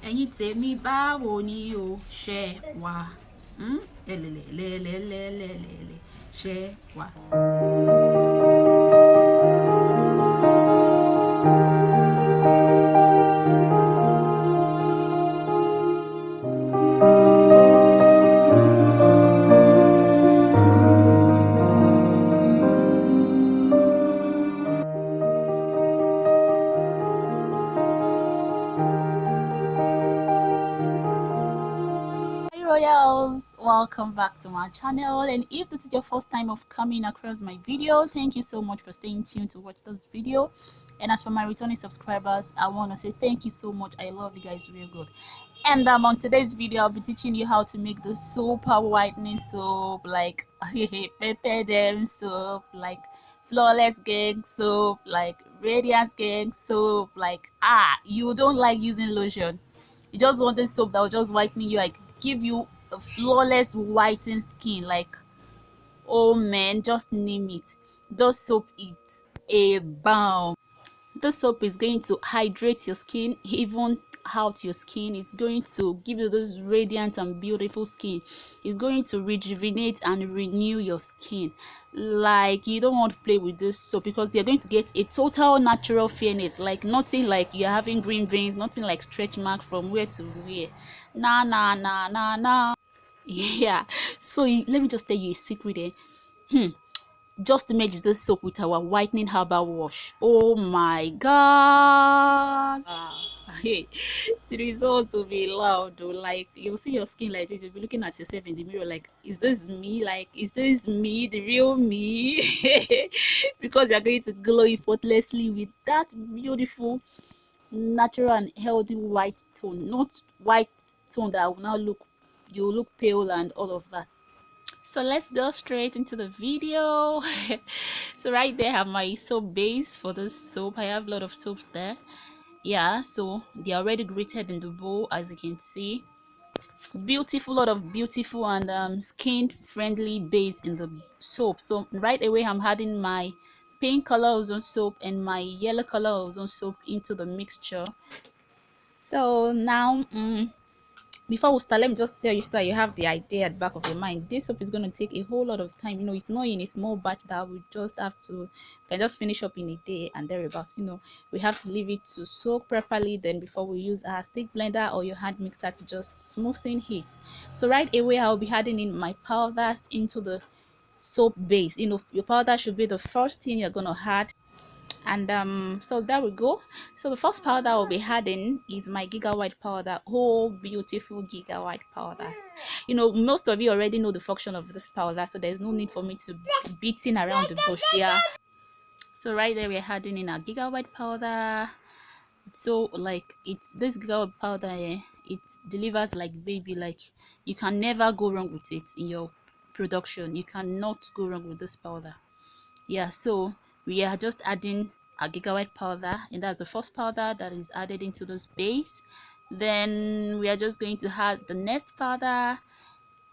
ẹ̀yin tèmi báwo ni o ṣe wà ṣe wà. Royals, welcome back to my channel, and if this is your first time of coming across my video, thank you so much for staying tuned to watch this video. And as for my returning subscribers, I want to say thank you so much. I love you guys real good. And on today's video, I'll be teaching you how to make the super whitening soap, like pepper them soap, like flawless gang soap, like radiance gang soap. Like you don't like using lotion, you just want this soap that will just whiten you, like give you a flawless whitened skin. Like, oh man, just name it, this soap is a balm. This soap is going to hydrate your skin, even out your skin. It's going to give you this radiant and beautiful skin. It's going to rejuvenate and renew your skin. Like, you don't want to play with this soap, because you're going to get a total natural fairness. Like, nothing like you're having green veins, nothing like stretch marks from where to where. Nah. Yeah, so let me just tell you a secret just to mix this soap with our whitening herbal wash. Oh my god, hey, the results will be loud though. Like, you'll see your skin like this, you'll be looking at yourself in the mirror like, is this me? Like, is this me, the real me? Because you're going to glow effortlessly with that beautiful natural and healthy white tone, not white tone that will now look, you look pale and all of that. So let's go straight into the video. So right there I have my soap base for this soap. I have a lot of soaps there. Yeah, so they're already grated in the bowl, as you can see. Beautiful, lot of beautiful and skin friendly base in the soap. So right away I'm adding my pink color ozone soap and my yellow color ozone soap into the mixture. So now before we start, let me just tell you so that you have the idea at the back of your mind. This soap is going to take a whole lot of time. You know, it's not in a small batch that we just have to can just finish up in a day and thereabouts. You know, we have to leave it to soak properly, then before we use our stick blender or your hand mixer to just smoothen it. So right away I'll be adding in my powders into the soap base. You know, your powder should be the first thing you're gonna add. And so there we go. So the first powder I'll be adding is my Giga White powder. Oh, beautiful Giga White powder. You know, most of you already know the function of this powder, so there's no need for me to be beating around the bush. Yeah, so right there we're adding in our Giga White powder. So like, it's this Giga White powder, it delivers like baby. Like, you can never go wrong with it in your production. You cannot go wrong with this powder. Yeah, so we are just adding a Giga White powder, and that's the first powder that is added into this base. Then we are just going to add the next powder,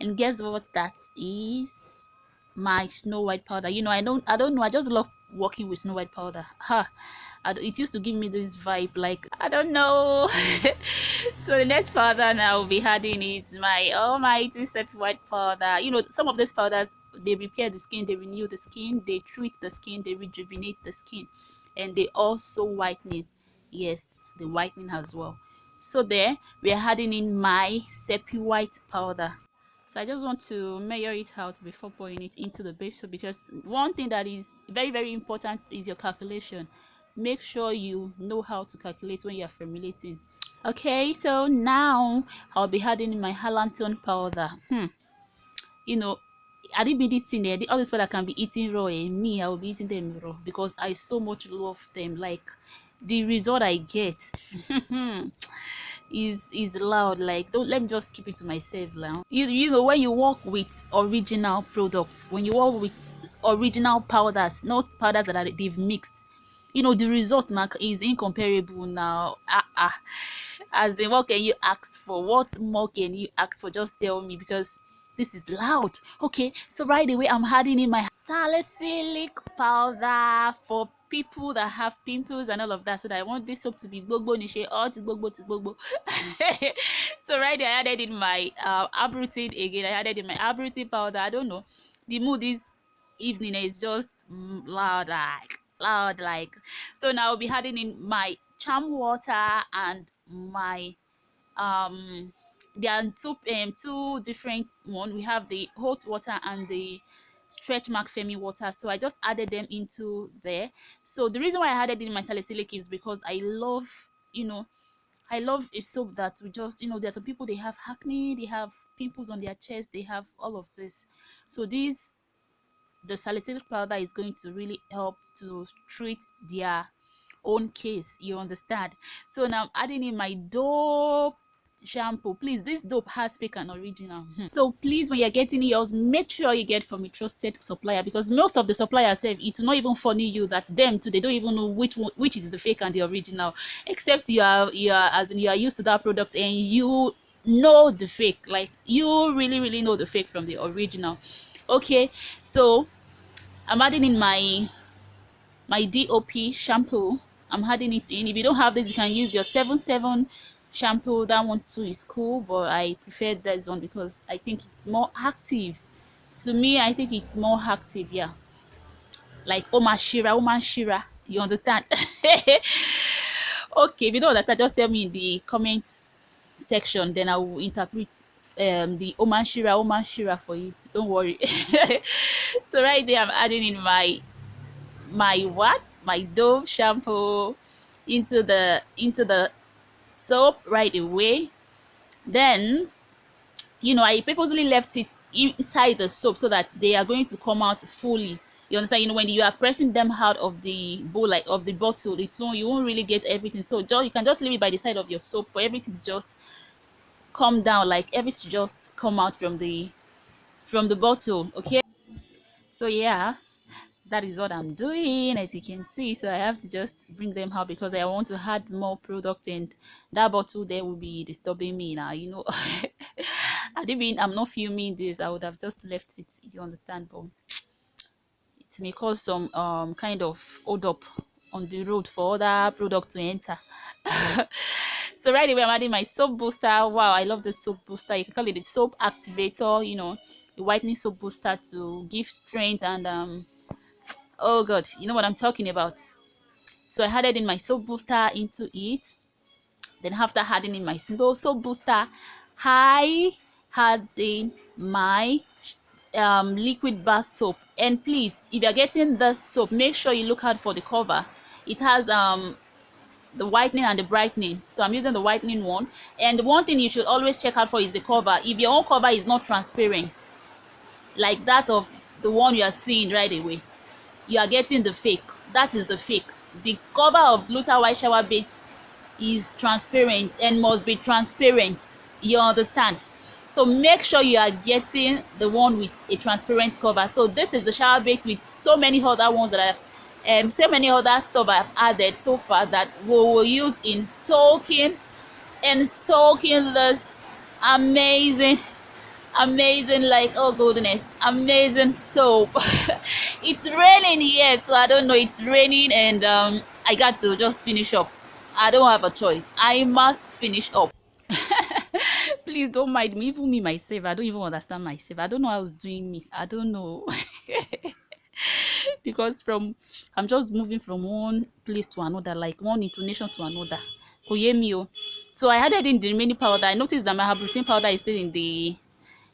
and guess what that is? My Snow White powder. You know, I don't know, I just love working with Snow White powder. It used to give me this vibe, like, I don't know. So the next powder now will be adding is my almighty Soft White powder. You know, some of these powders, they repair the skin, they renew the skin, they treat the skin, they rejuvenate the skin, and they also whiten it. Yes, the whitening as well. So there we are adding in my Sepia White powder. So I just want to measure it out before pouring it into the base soap, because one thing that is very important is your calculation. Make sure you know how to calculate when you are formulating. Okay, so now I'll be adding in my Halantone powder. You know, I didn't be this thing there. All this powder can be eaten raw. Me, I will be eating them raw because I so much love them. Like, the result I get is loud. Like, don't let me just keep it to myself now. You know, when you work with original products, when you work with original powders, not powders that they've mixed, you know, the result now is incomparable now. As in, what can you ask for? What more can you ask for? Just tell me, because this is loud. Okay, so right away I'm adding in my salicylic powder for people that have pimples and all of that, so that I want this soap to be gbogbo nishe or to gbogbo. So right there, I added in my abrutin again. I added in my abrutin powder. I don't know, the mood this evening is just loud like. So now I'll be adding in my charm water and my there are two different one. We have the hot water and the stretch mark femi water, so I just added them into there. So the reason why I added in my salicylic is because I love, I love a soap that we just, there's some people, they have acne, they have pimples on their chest, they have all of this. So the salicylic powder is going to really help to treat their own case, you understand. So now I'm adding in my dope shampoo. Please, this dope has fake and original. So please, when you're getting yours, make sure you get from a trusted supplier, because most of the suppliers say it will not even funny you that them too, they don't even know which is the fake and the original, except you are used to that product and you know the fake, like you really know the fake from the original. Okay, so I'm adding in my DOP shampoo. I'm adding it in. If you don't have this, you can use your 7-7 shampoo. That one too is cool, but I prefer this one because I think it's more active. To me, I think it's more active, yeah. Like Omashira, you understand? Okay, if you don't understand, just tell me in the comments section, then I will interpret the Omashira for you. Don't worry. So right there, I'm adding in my Dove shampoo into the soap right away. Then I purposely left it inside the soap so that they are going to come out fully. You understand? When you are pressing them out of the bowl, like of the bottle, you won't really get everything. So you can just leave it by the side of your soap for everything to just come down, like everything just come out from the bottle. Okay, so yeah, that is what I'm doing, as you can see. So I have to just bring them out because I want to add more product, and that bottle there will be disturbing me now, had it been I'm not filming this, I would have just left it, you understand, but it may cause some kind of hold up on the road for other product to enter. So right away, I'm adding my soap booster. Wow, I love the soap booster. You can call it the soap activator, the whitening soap booster to give strength and oh god, you know what I'm talking about. So I added in my soap booster into it. Then after adding in my soap booster, I adding my liquid bar soap. And please, if you're getting this soap, make sure you look out for the cover. It has the whitening and the brightening, so I'm using the whitening one. And the one thing you should always check out for is the cover. If your own cover is not transparent like that of the one you are seeing right away, you are getting the fake. That is the fake. The cover of Gluta White Shower Bait is transparent and must be transparent, you understand. So make sure you are getting the one with a transparent cover. So this is the shower bait with so many other ones that I've so many other stuff I've added so far that we will use in soaking this amazing, like, oh goodness, amazing soap. It's raining here, so I don't know, it's raining, and I got to just finish up. I don't have a choice, I must finish up. Please don't mind me, even me myself, I don't even understand myself. I don't know how it's doing me, I don't know. Because I'm just moving from one place to another, like one intonation to another. So I added in the remaining powder. I noticed that my hydrogen powder is still in the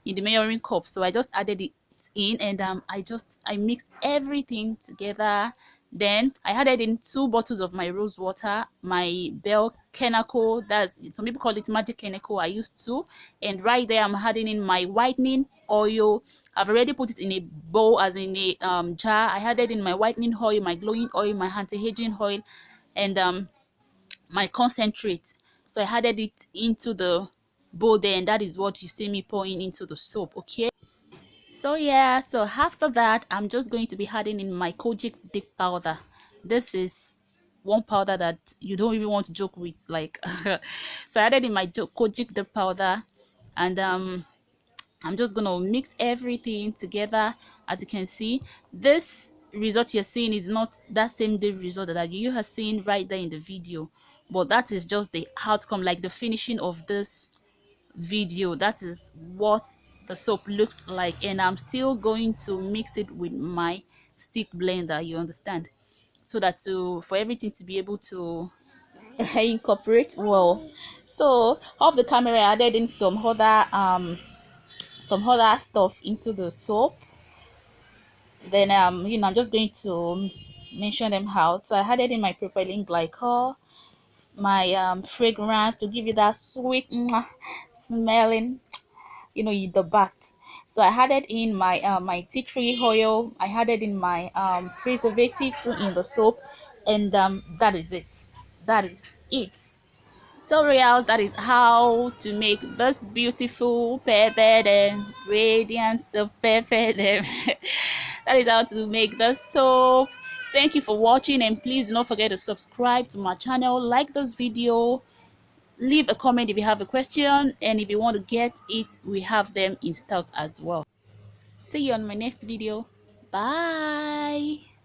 measuring cup, so I just added it in, and I mixed everything together. Then I added in 2 bottles of my rose water, my bell Kenako, that's, some people call it magic Kenako, I used 2. And right there I'm adding in my whitening oil. I've already put it in a bowl, as in a jar. I added in my whitening oil, my glowing oil, my anti-aging oil, and my concentrate. So I added it into the bowl there, and that is what you see me pouring into the soap. Okay, so yeah, so after that I'm just going to be adding in my kojic dip powder. This is one powder that you don't even want to joke with, like. So I added in my kojic dip powder, and I'm just gonna mix everything together. As you can see, this result you're seeing is not that same day result that you are seeing right there in the video, but that is just the outcome, like the finishing of this video. That is what the soap looks like, and I'm still going to mix it with my stick blender, you understand, so that for everything to be able to incorporate well. So off the camera I added in some other stuff into the soap. Then I'm just going to mention them out. So I added in my propylene glycol, my fragrance to give you that sweet smelling, the bath. So I added in my my tea tree oil. I added in my preservative too in the soap, and that is it. That is it. So real, that is how to make this beautiful pepper and radiant soap pepper. That is how to make the soap. Thank you for watching, and please do not forget to subscribe to my channel, like this video, leave a comment if you have a question, and if you want to get it, we have them in stock as well. See you on my next video. Bye.